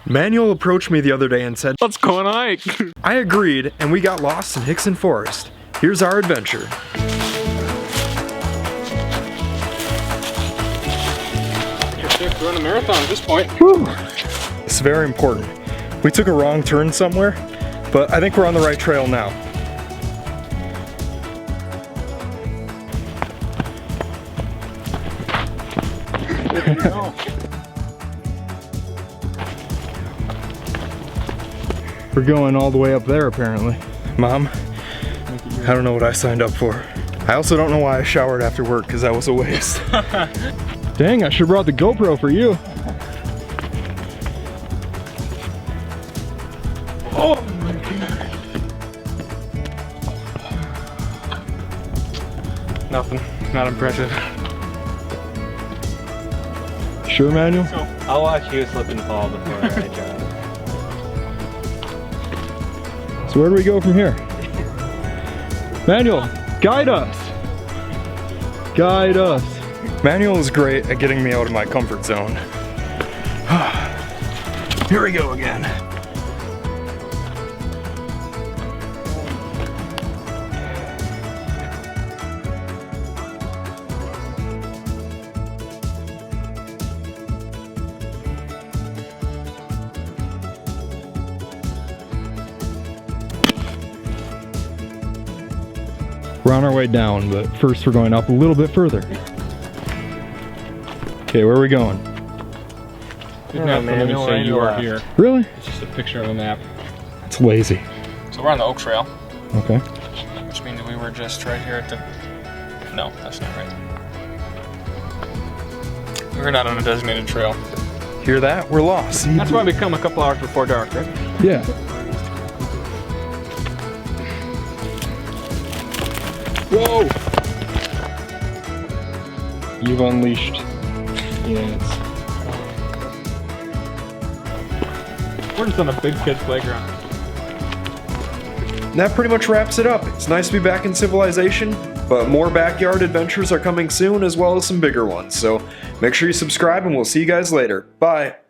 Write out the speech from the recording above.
Manuel approached me the other day and said, "Let's go on a hike." I agreed, and we got lost in Hixon Forest. Here's our adventure. You're safe to run a marathon at this point. Whew. It's very important. We took a wrong turn somewhere, but I think we're on the right trail now. We're going all the way up there, apparently. Mom, I don't know what I signed up for. I also don't know why I showered after work, because that was a waste. Dang, I should have brought the GoPro for you. Oh my God. Nothing. Not impressive. Sure, Manuel? I'll watch you slip and fall before I try. So where do we go from here? Manuel, guide us! Guide us! Manuel is great at getting me out of my comfort zone. Here we go again. We're on our way down, but first we're going up a little bit further. Okay, where are we going? There's nothing for me to say you are here. Really? It's just a picture of a map. It's lazy. So we're on the Oak Trail. Okay. Which means we were just right here at the... No, that's not right. We're not on a designated trail. Hear that? We're lost. That's why we come a couple hours before dark, right? Yeah. Whoa! You've unleashed the ants. We're just on a big kid's playground. That pretty much wraps it up. It's nice to be back in civilization, but more backyard adventures are coming soon, as well as some bigger ones. So make sure you subscribe, and we'll see you guys later. Bye!